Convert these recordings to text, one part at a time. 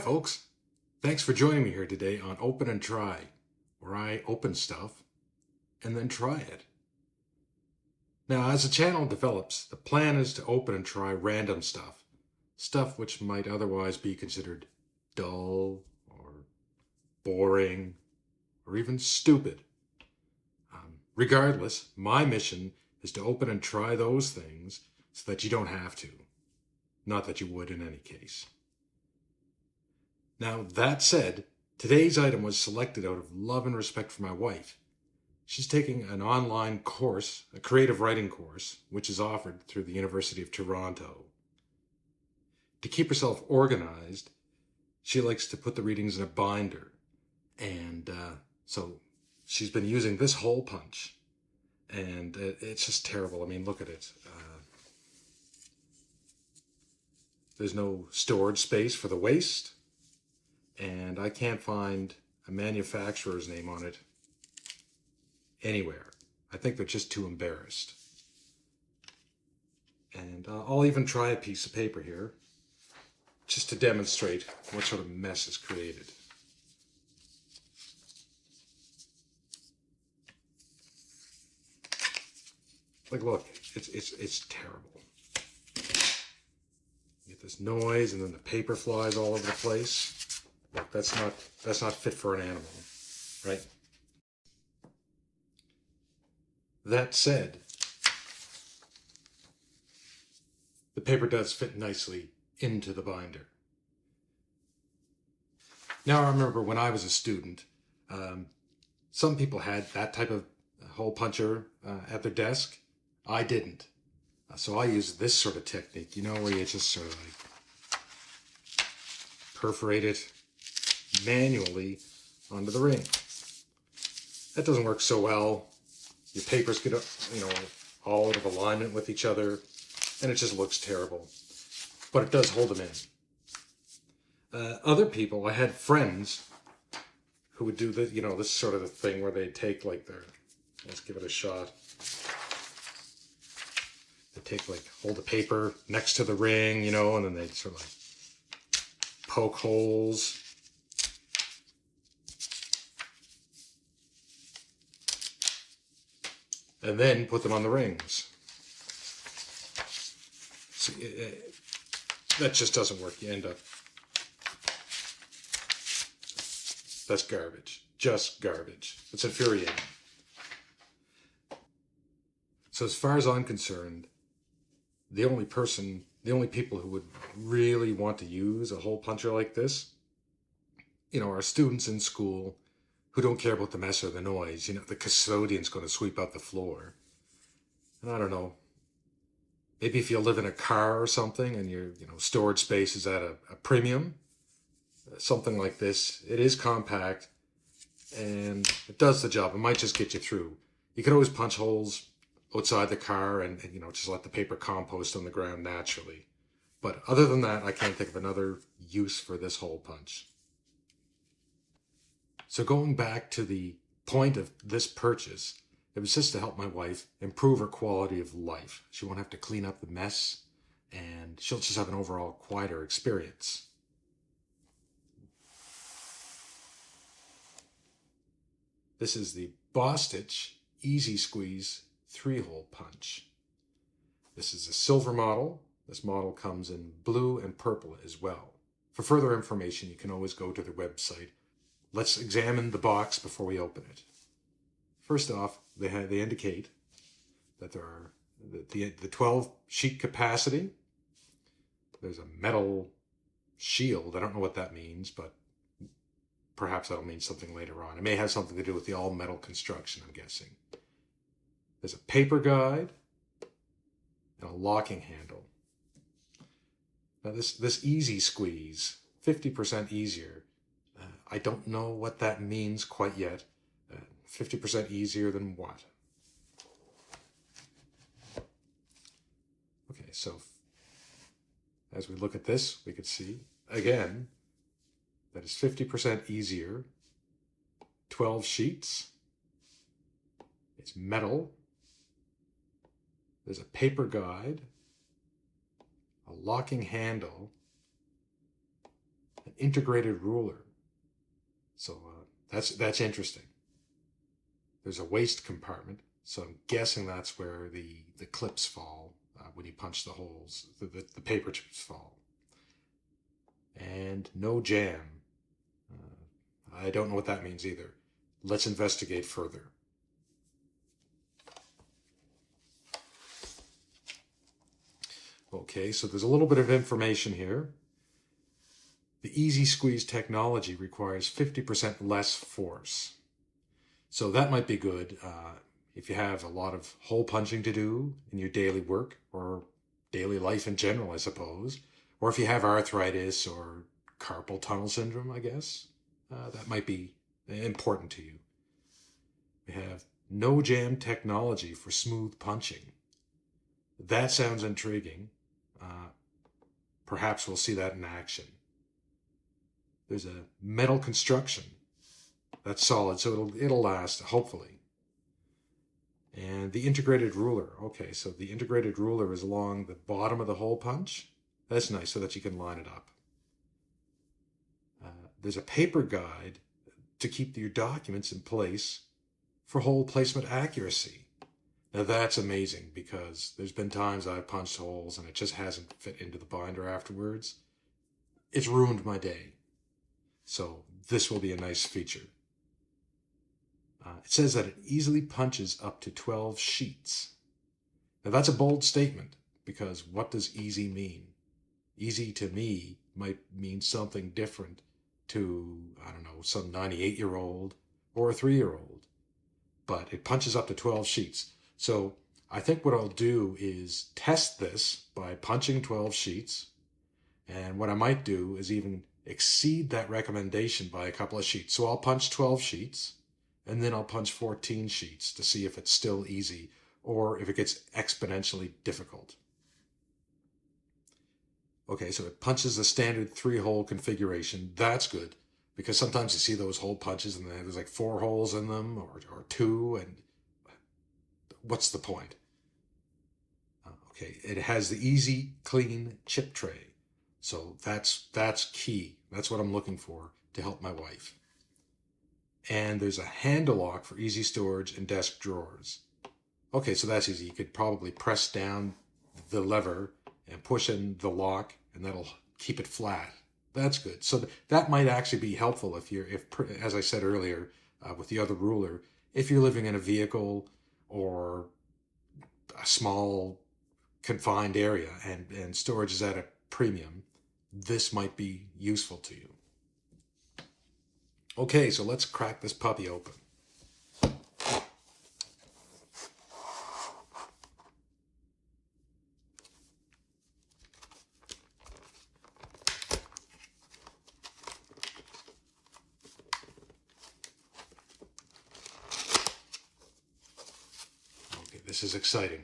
folks. Thanks for joining me here today on Open and Try, where I open stuff and then try it. Now, as the channel develops, the plan is to open and try random stuff which might otherwise be considered dull or boring or even stupid. Regardless, my mission is to open and try those things so that you don't have to. Not that you would in any case. Now, that said, today's item was selected out of love and respect for my wife. She's taking an online course, a creative writing course, which is offered through the University of Toronto. To keep herself organized, she likes to put the readings in a binder. And so she's been using this hole punch. And it's just terrible. I mean, look at it. There's no storage space for the waste. And I can't find a manufacturer's name on it anywhere. I think they're just too embarrassed. And I'll even try a piece of paper here, just to demonstrate what sort of mess is created. Like, look, it's terrible. You get this noise, and then the paper flies all over the place. Look, that's not fit for an animal, right? That said, the paper does fit nicely into the binder. Now, I remember when I was a student, some people had that type of hole puncher at their desk. I didn't. So I used this sort of technique, you know, where you just sort of like perforate it manually onto the ring. That doesn't work so well. Your papers get, all out of alignment with each other, and it just looks terrible. But it does hold them in. Other people, I had friends who would do this sort of a thing where they take like let's give it a shot. They hold the paper next to the ring, and then they sort of like poke holes. And then put them on the rings. See, that just doesn't work. You end up... That's garbage. Just garbage. It's infuriating. So as far as I'm concerned, the only people who would really want to use a hole puncher like this, are students in school who don't care about the mess or the noise. The custodian's going to sweep out the floor. And I don't know, maybe if you live in a car or something and your storage space is at a premium, something like this. It is compact and it does the job. It might just get you through. You can always punch holes outside the car and just let the paper compost on the ground naturally. But other than that, I can't think of another use for this hole punch. So going back to the point of this purchase, it was just to help my wife improve her quality of life. She won't have to clean up the mess, and she'll just have an overall quieter experience. This is the Bostitch Easy Squeeze 3-hole punch. This is a silver model. This model comes in blue and purple as well. For further information, you can always go to their website. Let's examine the box before we open it. First off, they indicate that there are the 12 sheet capacity. There's a metal shield. I don't know what that means, but perhaps that'll mean something later on. It may have something to do with the all metal construction, I'm guessing. There's a paper guide and a locking handle. Now this easy squeeze, 50% easier. I don't know what that means quite yet. 50% easier than what? Okay, so as we look at this, we could see, again, that is 50% easier. 12 sheets. It's metal. There's a paper guide, a locking handle, an integrated ruler. So that's interesting. There's a waste compartment, so I'm guessing that's where the clips fall when you punch the holes, the paper chips fall. And no jam. I don't know what that means either. Let's investigate further. Okay, so there's a little bit of information here. The Easy Squeeze technology requires 50% less force. So that might be good if you have a lot of hole punching to do in your daily work or daily life in general, I suppose. Or if you have arthritis or carpal tunnel syndrome, I guess. That might be important to you. We have no jam technology for smooth punching. That sounds intriguing. Perhaps we'll see that in action. There's a metal construction. That's solid, so it'll last, hopefully. And the integrated ruler. Okay, so the integrated ruler is along the bottom of the hole punch. That's nice, so that you can line it up. There's a paper guide to keep your documents in place for hole placement accuracy. Now that's amazing, because there's been times I've punched holes and it just hasn't fit into the binder afterwards. It's ruined my day. So this will be a nice feature. It says that it easily punches up to 12 sheets. Now that's a bold statement, because what does easy mean? Easy to me might mean something different to, I don't know, some 98-year-old or a 3-year-old. But it punches up to 12 sheets. So I think what I'll do is test this by punching 12 sheets. And what I might do is even exceed that recommendation by a couple of sheets. So I'll punch 12 sheets, and then I'll punch 14 sheets to see if it's still easy or if it gets exponentially difficult. Okay, so it punches the standard 3-hole configuration. That's good, because sometimes you see those hole punches and there's like 4 holes in them or 2, and what's the point? Okay, it has the easy, clean chip tray. So that's key. That's what I'm looking for to help my wife. And there's a handle lock for easy storage and desk drawers. Okay, so that's easy. You could probably press down the lever and push in the lock, and that'll keep it flat. That's good. So that might actually be helpful if as I said earlier, with the other ruler, if you're living in a vehicle or a small confined area and storage is at a premium, this might be useful to you. Okay, so let's crack this puppy open. Okay, this is exciting.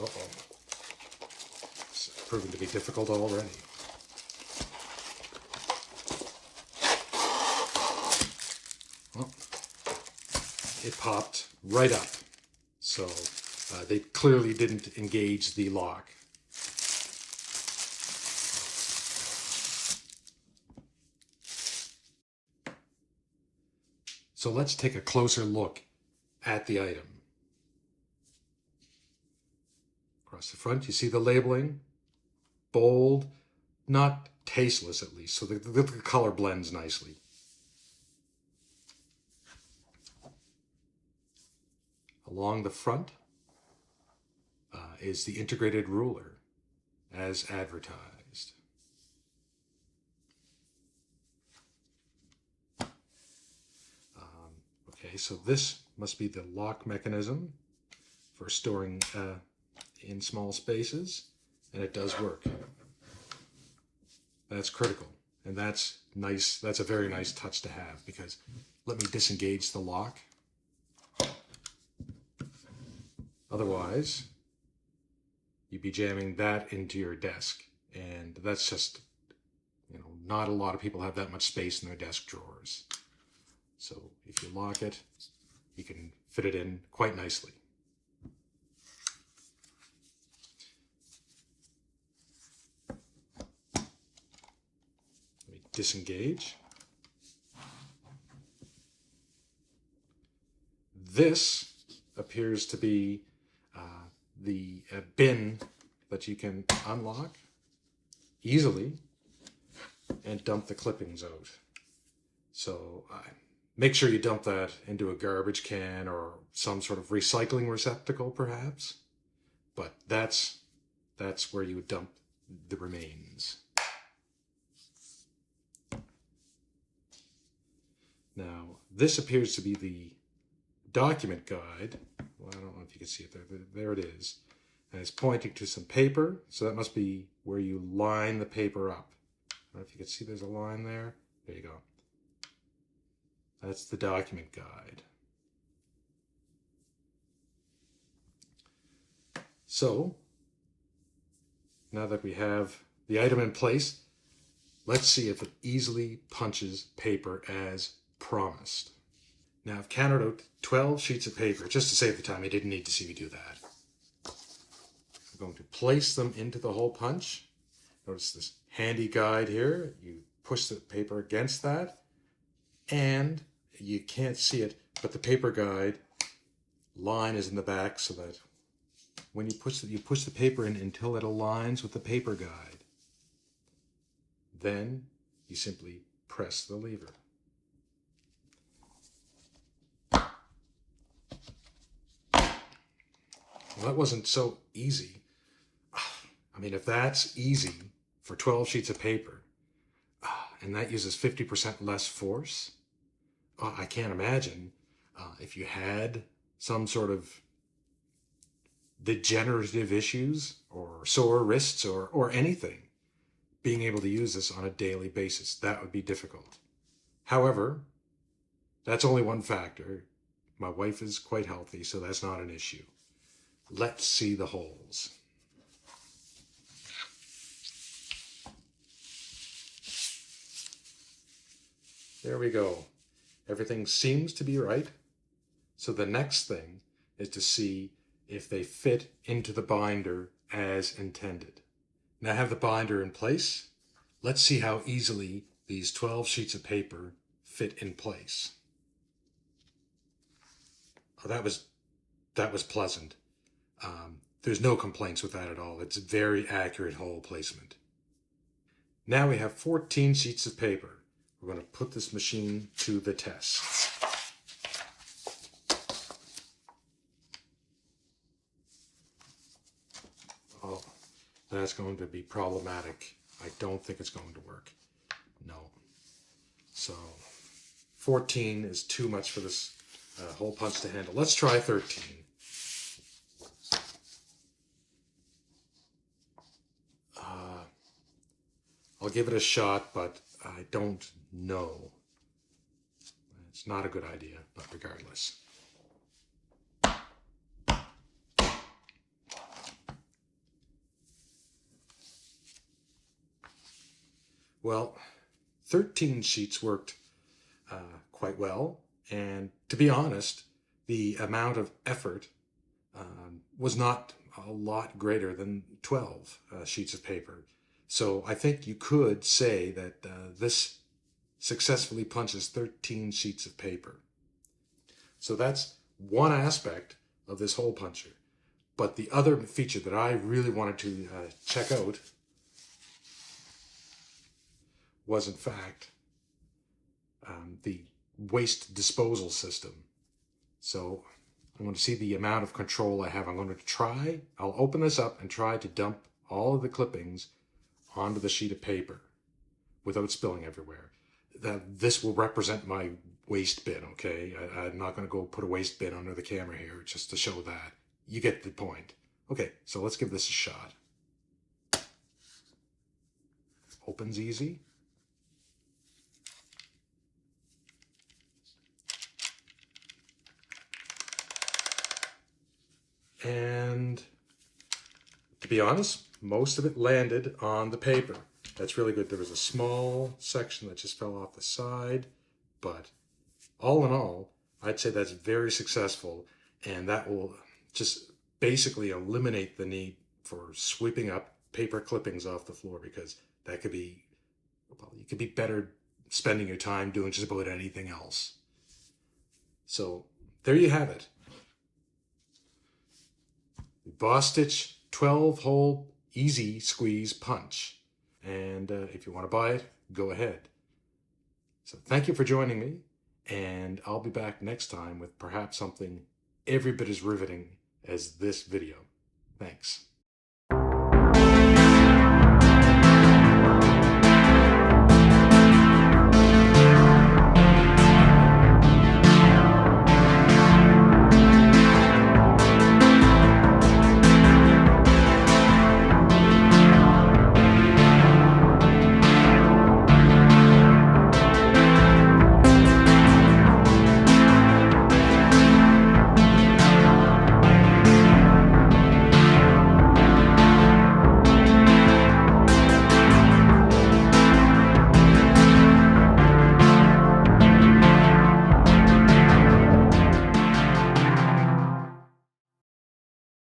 Uh-oh. It's proven to be difficult already. Well, it popped right up. So they clearly didn't engage the lock. So let's take a closer look at the item. Across the front, you see the labeling, bold, not tasteless at least, so the color blends nicely. Along the front is the integrated ruler, as advertised. Okay, so this must be the lock mechanism for storing in small spaces, and it does work. That's critical, and that's nice. That's a very nice touch to have, because let me disengage the lock. Otherwise, you'd be jamming that into your desk, and that's just, not a lot of people have that much space in their desk drawers. So if you lock it, you can fit it in quite nicely. Let me disengage. This appears to be the bin that you can unlock easily and dump the clippings out. So make sure you dump that into a garbage can or some sort of recycling receptacle perhaps, but that's where you would dump the remains. Now this appears to be the document guide. Well, I don't know if you can see it there, but there it is. And it's pointing to some paper, so that must be where you line the paper up. I don't know if you can see there's a line there. There you go. That's the document guide. So, now that we have the item in place, let's see if it easily punches paper as promised. Now I've counted out 12 sheets of paper. Just to save the time, you didn't need to see me do that. I'm going to place them into the hole punch. Notice this handy guide here. You push the paper against that, and you can't see it, but the paper guide line is in the back so that when you push the paper in until it aligns with the paper guide. Then you simply press the lever. Well, that wasn't so easy. I mean, if that's easy for 12 sheets of paper, and that uses 50% less force, I can't imagine if you had some sort of degenerative issues or sore wrists or anything, being able to use this on a daily basis. That would be difficult. However, that's only one factor. My wife is quite healthy, so that's not an issue. Let's see the holes. There we go. Everything seems to be right. So the next thing is to see if they fit into the binder as intended. Now I have the binder in place. Let's see how easily these 12 sheets of paper fit in place. Oh, that was pleasant. There's no complaints with that at all. It's a very accurate hole placement. Now we have 14 sheets of paper. We're going to put this machine to the test. Oh, that's going to be problematic. I don't think it's going to work. No. So 14 is too much for this hole punch to handle. Let's try 13. I'll give it a shot, but I don't know. It's not a good idea, but regardless. Well, 13 sheets worked quite well, and to be honest, the amount of effort was not a lot greater than 12 sheets of paper. So I think you could say that this successfully punches 13 sheets of paper. So that's one aspect of this hole puncher. But the other feature that I really wanted to check out was in fact the waste disposal system. So I want to see the amount of control I have. I'll open this up and try to dump all of the clippings onto the sheet of paper without spilling everywhere. This will represent my waste bin, okay? I'm not going to go put a waste bin under the camera here just to show that. You get the point. Okay, so let's give this a shot. Opens easy. And to be honest, most of it landed on the paper. That's really good. There was a small section that just fell off the side, but all in all, I'd say that's very successful, and that will just basically eliminate the need for sweeping up paper clippings off the floor, because that could be, well, you could be better spending your time doing just about anything else. So there you have it. The Bostitch 12-hole easy squeeze punch. And if you want to buy it, go ahead. So thank you for joining me, and I'll be back next time with perhaps something every bit as riveting as this video. Thanks.